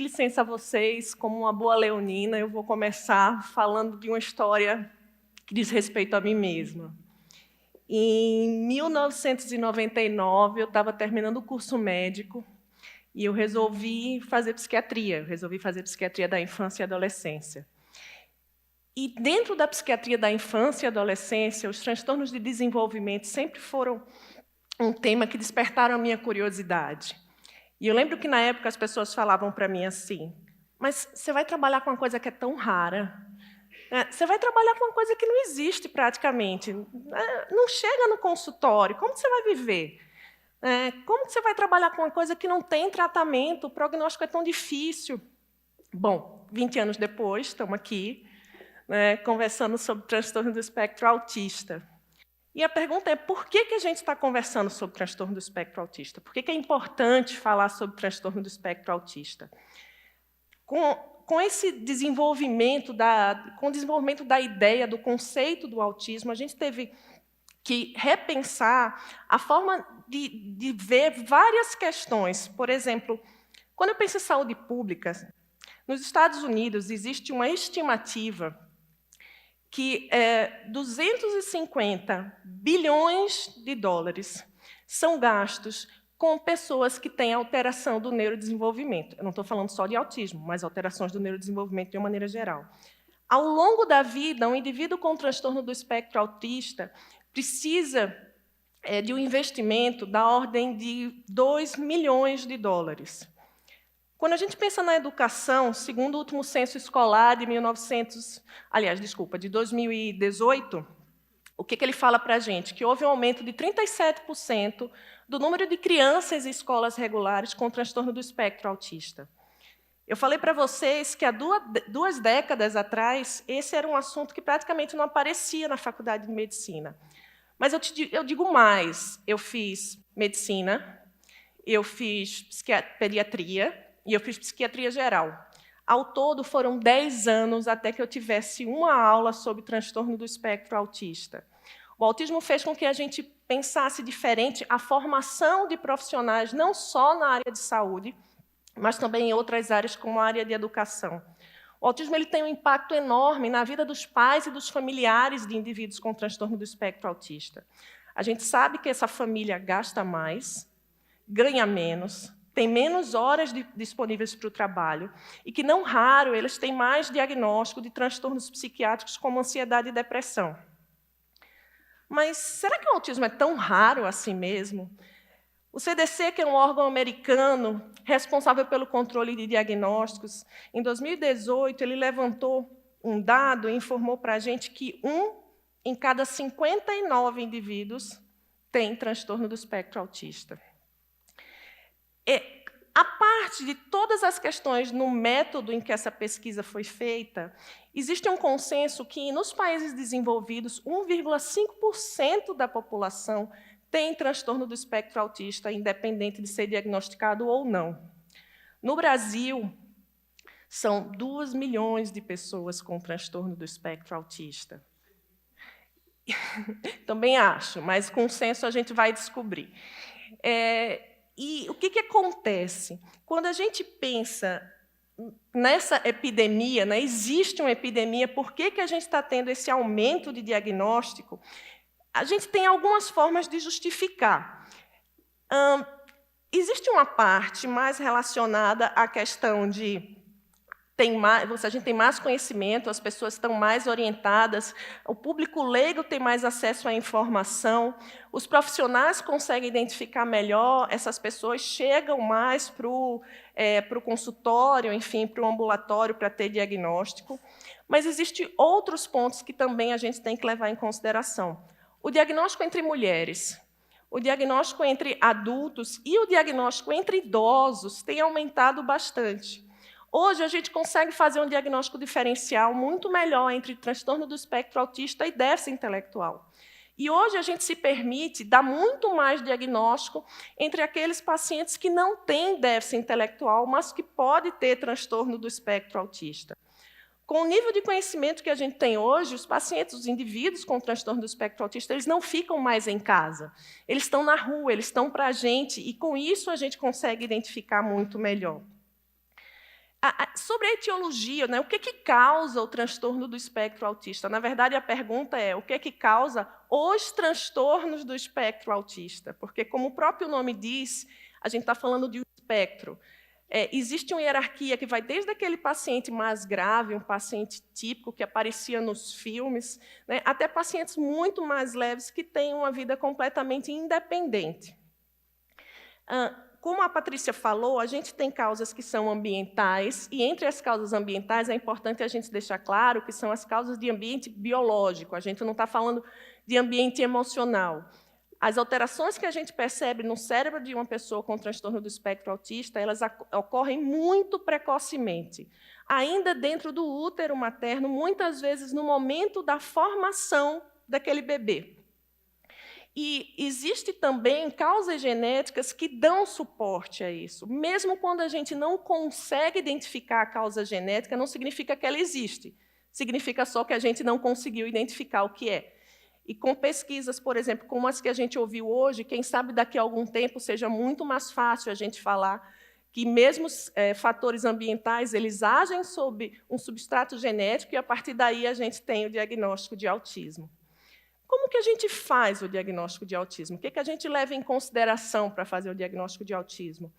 licença a vocês, como uma boa leonina, eu vou começar falando de uma história que diz respeito a mim mesma. Em 1999, eu estava terminando o curso médico e eu resolvi fazer psiquiatria. Eu resolvi fazer psiquiatria da infância e adolescência. E dentro da psiquiatria da infância e adolescência, os transtornos de desenvolvimento sempre foram um tema que despertaram a minha curiosidade. E eu lembro que, na época, as pessoas falavam para mim assim, mas você vai trabalhar com uma coisa que é tão rara, você vai trabalhar com uma coisa que não existe praticamente, não chega no consultório, como você vai viver? Como você vai trabalhar com uma coisa que não tem tratamento, o prognóstico é tão difícil? Bom, 20 anos depois, estamos aqui, conversando sobre transtorno do espectro autista. E a pergunta é, por que a gente está conversando sobre transtorno do espectro autista? Por que é importante falar sobre transtorno do espectro autista? Com esse desenvolvimento com o desenvolvimento da ideia, do conceito do autismo, a gente teve que repensar a forma de ver várias questões. Por exemplo, quando eu penso em saúde pública, nos Estados Unidos existe uma estimativa que 250 bilhões de dólares são gastos com pessoas que têm alteração do neurodesenvolvimento. Eu não estou falando só de autismo, mas alterações do neurodesenvolvimento de uma maneira geral. Ao longo da vida, um indivíduo com transtorno do espectro autista precisa de um investimento da ordem de 2 milhões de dólares. Quando a gente pensa na educação, segundo o último censo escolar de 2018, o que ele fala para a gente? Que houve um aumento de 37% do número de crianças em escolas regulares com transtorno do espectro autista. Eu falei para vocês que há 2 décadas atrás, esse era um assunto que praticamente não aparecia na faculdade de medicina. Mas eu digo mais, eu fiz medicina, eu fiz pediatria, e eu fiz psiquiatria geral. Ao todo, foram 10 anos até que eu tivesse uma aula sobre transtorno do espectro autista. O autismo fez com que a gente pensasse diferente a formação de profissionais, não só na área de saúde, mas também em outras áreas, como a área de educação. O autismo tem um impacto enorme na vida dos pais e dos familiares de indivíduos com transtorno do espectro autista. A gente sabe que essa família gasta mais, ganha menos, tem menos horas disponíveis para o trabalho e que, não raro, eles têm mais diagnóstico de transtornos psiquiátricos como ansiedade e depressão. Mas será que o autismo é tão raro assim mesmo? O CDC, que é um órgão americano responsável pelo controle de diagnósticos, em 2018, ele levantou um dado e informou para a gente que 1 em cada 59 indivíduos tem transtorno do espectro autista. A parte de todas as questões no método em que essa pesquisa foi feita, existe um consenso que, nos países desenvolvidos, 1,5% da população tem transtorno do espectro autista, independente de ser diagnosticado ou não. No Brasil, são 2 milhões de pessoas com transtorno do espectro autista. Também acho, mas consenso a gente vai descobrir. E o que acontece? Quando a gente pensa nessa epidemia, existe uma epidemia, por que a gente está tendo esse aumento de diagnóstico? A gente tem algumas formas de justificar. Existe uma parte mais relacionada à questão de a gente tem mais conhecimento, as pessoas estão mais orientadas, o público leigo tem mais acesso à informação, os profissionais conseguem identificar melhor, essas pessoas chegam mais para o consultório, enfim, para o ambulatório, para ter diagnóstico. Mas existem outros pontos que também a gente tem que levar em consideração. O diagnóstico entre mulheres, o diagnóstico entre adultos e o diagnóstico entre idosos tem aumentado bastante. Hoje, a gente consegue fazer um diagnóstico diferencial muito melhor entre transtorno do espectro autista e déficit intelectual. E hoje a gente se permite dar muito mais diagnóstico entre aqueles pacientes que não têm déficit intelectual, mas que podem ter transtorno do espectro autista. Com o nível de conhecimento que a gente tem hoje, os pacientes, os indivíduos com transtorno do espectro autista, eles não ficam mais em casa. Eles estão na rua, eles estão para a gente, e com isso a gente consegue identificar muito melhor. Sobre a etiologia, né, o que causa o transtorno do espectro autista? Na verdade, a pergunta é o que causa os transtornos do espectro autista? Porque, como o próprio nome diz, a gente está falando de um espectro. Existe uma hierarquia que vai desde aquele paciente mais grave, um paciente típico que aparecia nos filmes, né, até pacientes muito mais leves que têm uma vida completamente independente. Como a Patrícia falou, a gente tem causas que são ambientais, e entre as causas ambientais é importante a gente deixar claro que são as causas de ambiente biológico, a gente não está falando de ambiente emocional. As alterações que a gente percebe no cérebro de uma pessoa com transtorno do espectro autista, elas ocorrem muito precocemente. Ainda dentro do útero materno, muitas vezes no momento da formação daquele bebê. E existe também causas genéticas que dão suporte a isso. Mesmo quando a gente não consegue identificar a causa genética, não significa que ela existe. Significa só que a gente não conseguiu identificar o que é. E com pesquisas, por exemplo, como as que a gente ouviu hoje, quem sabe daqui a algum tempo seja muito mais fácil a gente falar que mesmo fatores ambientais, eles agem sob um substrato genético e, a partir daí, a gente tem o diagnóstico de autismo. Como que a gente faz o diagnóstico de autismo? O que a gente leva em consideração para fazer o diagnóstico de autismo?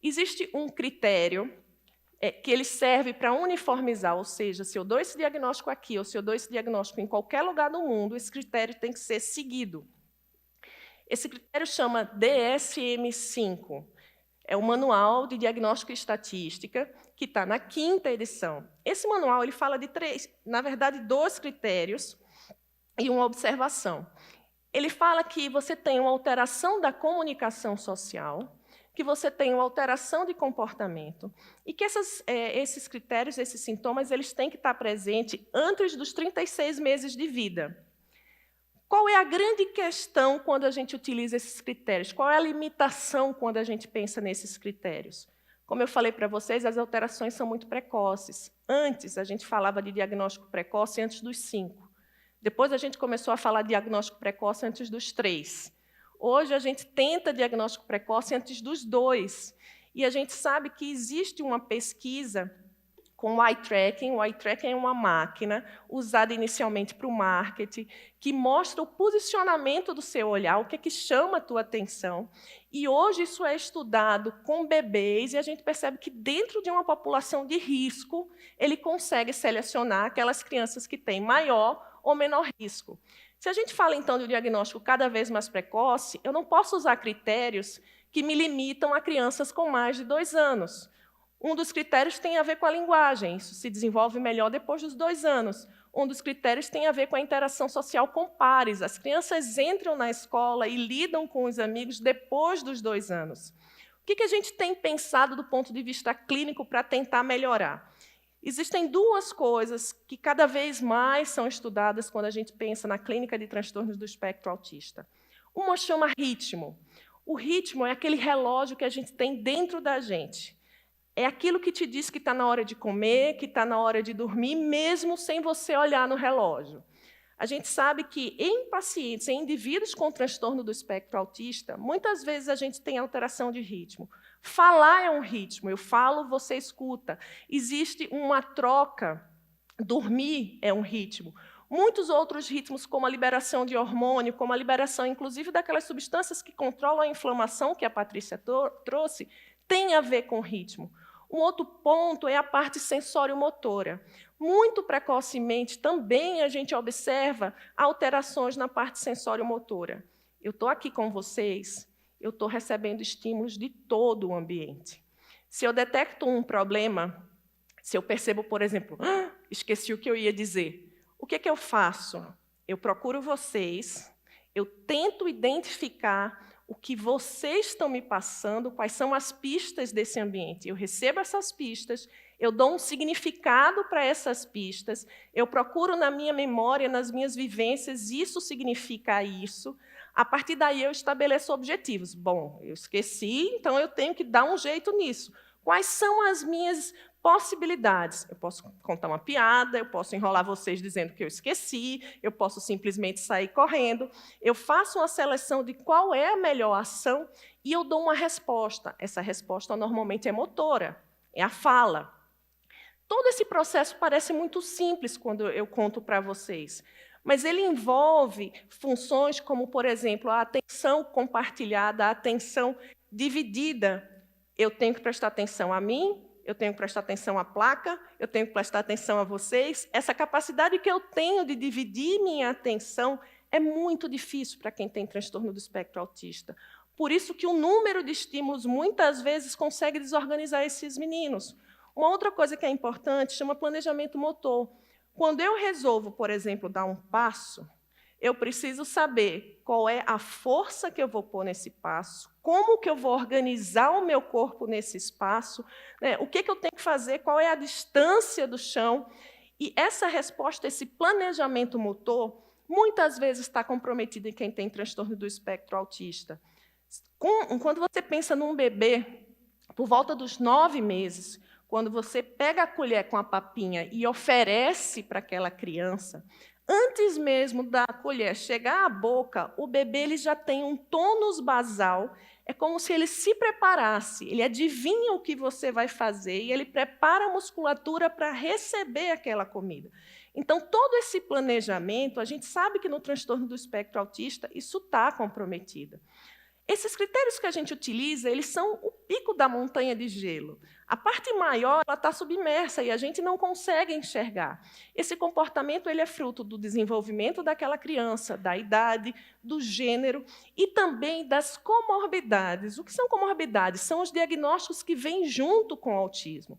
Existe um critério que ele serve para uniformizar, ou seja, se eu dou esse diagnóstico aqui ou se eu dou esse diagnóstico em qualquer lugar do mundo, esse critério tem que ser seguido. Esse critério chama DSM-5. É o Manual de Diagnóstico e Estatística, que está na 5ª edição. Esse manual ele fala de na verdade, 2 critérios e uma observação. Ele fala que você tem uma alteração da comunicação social, que você tem uma alteração de comportamento, e que esses critérios, esses sintomas, eles têm que estar presentes antes dos 36 meses de vida. Qual é a grande questão quando a gente utiliza esses critérios? Qual é a limitação quando a gente pensa nesses critérios? Como eu falei para vocês, as alterações são muito precoces. Antes, a gente falava de diagnóstico precoce antes dos 5. Depois, a gente começou a falar de diagnóstico precoce antes dos 3. Hoje, a gente tenta diagnóstico precoce antes dos 2. E a gente sabe que existe uma pesquisa com o eye tracking. O eye tracking é uma máquina usada inicialmente para o marketing, que mostra o posicionamento do seu olhar, o que é que chama a tua atenção. E hoje isso é estudado com bebês, e a gente percebe que dentro de uma população de risco, ele consegue selecionar aquelas crianças que têm maior ou menor risco. Se a gente fala, então, de um diagnóstico cada vez mais precoce, eu não posso usar critérios que me limitam a crianças com mais de 2 anos. Um dos critérios tem a ver com a linguagem, isso se desenvolve melhor depois dos 2 anos. Um dos critérios tem a ver com a interação social com pares. As crianças entram na escola e lidam com os amigos depois dos 2 anos. O que a gente tem pensado do ponto de vista clínico para tentar melhorar? Existem 2 coisas que cada vez mais são estudadas quando a gente pensa na clínica de transtornos do espectro autista. Uma chama ritmo. O ritmo é aquele relógio que a gente tem dentro da gente. É aquilo que te diz que está na hora de comer, que está na hora de dormir, mesmo sem você olhar no relógio. A gente sabe que em pacientes, em indivíduos com transtorno do espectro autista, muitas vezes a gente tem alteração de ritmo. Falar é um ritmo, eu falo, você escuta. Existe uma troca, dormir é um ritmo. Muitos outros ritmos, como a liberação de hormônio, como a liberação, inclusive, daquelas substâncias que controlam a inflamação que a Patrícia trouxe, tem a ver com ritmo. Um outro ponto é a parte sensório-motora. Muito precocemente, também a gente observa alterações na parte sensório-motora. Eu estou aqui com vocês, eu estou recebendo estímulos de todo o ambiente. Se eu detecto um problema, se eu percebo, por exemplo, esqueci o que eu ia dizer, o que eu faço? Eu procuro vocês, eu tento identificar o que vocês estão me passando, quais são as pistas desse ambiente. Eu recebo essas pistas, eu dou um significado para essas pistas, eu procuro na minha memória, nas minhas vivências, isso significa isso. A partir daí, eu estabeleço objetivos. Bom, eu esqueci, então eu tenho que dar um jeito nisso. Quais são as minhas possibilidades? Eu posso contar uma piada, eu posso enrolar vocês dizendo que eu esqueci, eu posso simplesmente sair correndo. Eu faço uma seleção de qual é a melhor ação e eu dou uma resposta. Essa resposta normalmente é motora, é a fala. Todo esse processo parece muito simples quando eu conto para vocês, mas ele envolve funções como, por exemplo, a atenção compartilhada, a atenção dividida. Eu tenho que prestar atenção a mim, eu tenho que prestar atenção à placa, eu tenho que prestar atenção a vocês. Essa capacidade que eu tenho de dividir minha atenção é muito difícil para quem tem transtorno do espectro autista. Por isso que o número de estímulos, muitas vezes, consegue desorganizar esses meninos. Uma outra coisa que é importante chama planejamento motor. Quando eu resolvo, por exemplo, dar um passo, eu preciso saber qual é a força que eu vou pôr nesse passo, como que eu vou organizar o meu corpo nesse espaço, né? O que eu tenho que fazer, qual é a distância do chão. E essa resposta, esse planejamento motor, muitas vezes está comprometido em quem tem transtorno do espectro autista. Quando você pensa num bebê, por volta dos 9 meses, quando você pega a colher com a papinha e oferece para aquela criança, antes mesmo da colher chegar à boca, o bebê ele já tem um tônus basal, é como se ele se preparasse, ele adivinha o que você vai fazer e ele prepara a musculatura para receber aquela comida. Então, todo esse planejamento, a gente sabe que no transtorno do espectro autista, isso está comprometido. Esses critérios que a gente utiliza, eles são o pico da montanha de gelo. A parte maior está submersa e a gente não consegue enxergar. Esse comportamento ele é fruto do desenvolvimento daquela criança, da idade, do gênero e também das comorbidades. O que são comorbidades? São os diagnósticos que vêm junto com o autismo.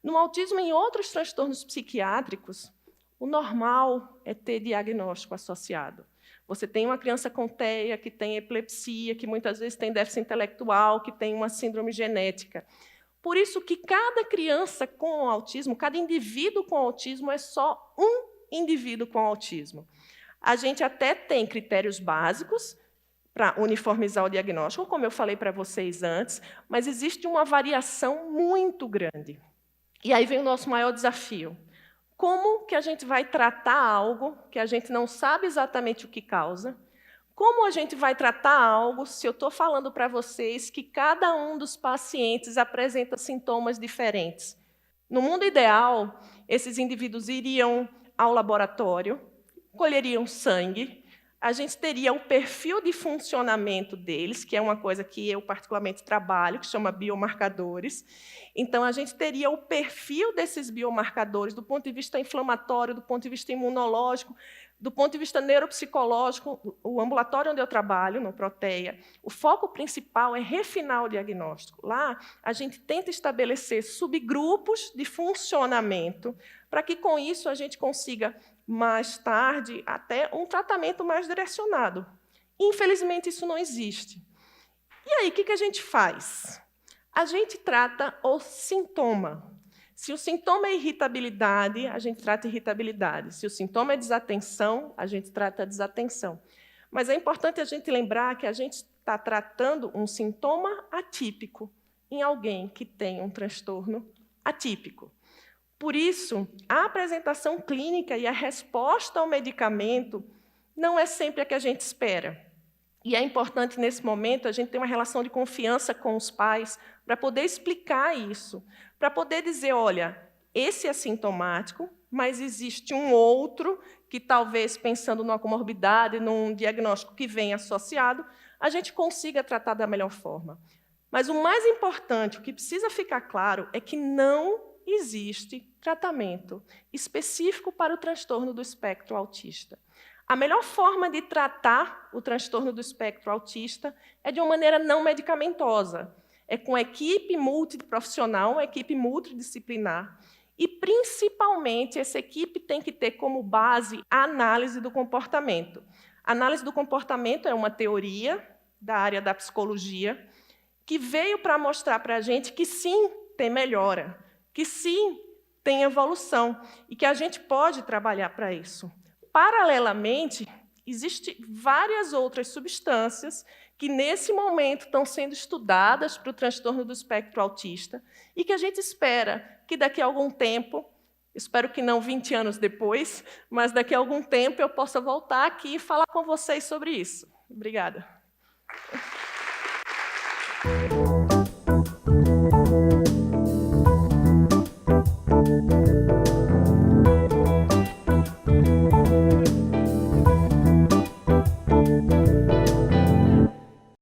No autismo e em outros transtornos psiquiátricos, o normal é ter diagnóstico associado. Você tem uma criança com TEA, que tem epilepsia, que muitas vezes tem déficit intelectual, que tem uma síndrome genética. Por isso que cada criança com autismo, cada indivíduo com autismo é só um indivíduo com autismo. A gente até tem critérios básicos para uniformizar o diagnóstico, como eu falei para vocês antes, mas existe uma variação muito grande. E aí vem o nosso maior desafio. Como que a gente vai tratar algo que a gente não sabe exatamente o que causa? Como a gente vai tratar algo se eu estou falando para vocês que cada um dos pacientes apresenta sintomas diferentes? No mundo ideal, esses indivíduos iriam ao laboratório, colheriam sangue, a gente teria o perfil de funcionamento deles, que é uma coisa que eu particularmente trabalho, que chama biomarcadores. Então, a gente teria o perfil desses biomarcadores do ponto de vista inflamatório, do ponto de vista imunológico, do ponto de vista neuropsicológico. O ambulatório onde eu trabalho, no Proteia, o foco principal é refinar o diagnóstico. Lá, a gente tenta estabelecer subgrupos de funcionamento, para que, com isso, a gente consiga mais tarde, até um tratamento mais direcionado. Infelizmente, isso não existe. E aí, o que a gente faz? A gente trata o sintoma. Se o sintoma é irritabilidade, a gente trata irritabilidade. Se o sintoma é desatenção, a gente trata a desatenção. Mas é importante a gente lembrar que a gente está tratando um sintoma atípico em alguém que tem um transtorno atípico. Por isso, a apresentação clínica e a resposta ao medicamento não é sempre a que a gente espera. E é importante, nesse momento, a gente ter uma relação de confiança com os pais para poder explicar isso, para poder dizer, olha, esse é sintomático, mas existe um outro que, talvez, pensando numa comorbidade, num diagnóstico que vem associado, a gente consiga tratar da melhor forma. Mas o mais importante, o que precisa ficar claro, é que não existe tratamento específico para o transtorno do espectro autista. A melhor forma de tratar o transtorno do espectro autista é de uma maneira não medicamentosa. É com equipe multiprofissional, uma equipe multidisciplinar. E, principalmente, essa equipe tem que ter como base a análise do comportamento. A análise do comportamento é uma teoria da área da psicologia que veio para mostrar para a gente que, sim, tem melhora, que, sim, tem evolução e que a gente pode trabalhar para isso. Paralelamente, existem várias outras substâncias que, nesse momento, estão sendo estudadas para o transtorno do espectro autista e que a gente espera que, daqui a algum tempo, espero que não 20 anos depois, mas daqui a algum tempo eu possa voltar aqui e falar com vocês sobre isso. Obrigada.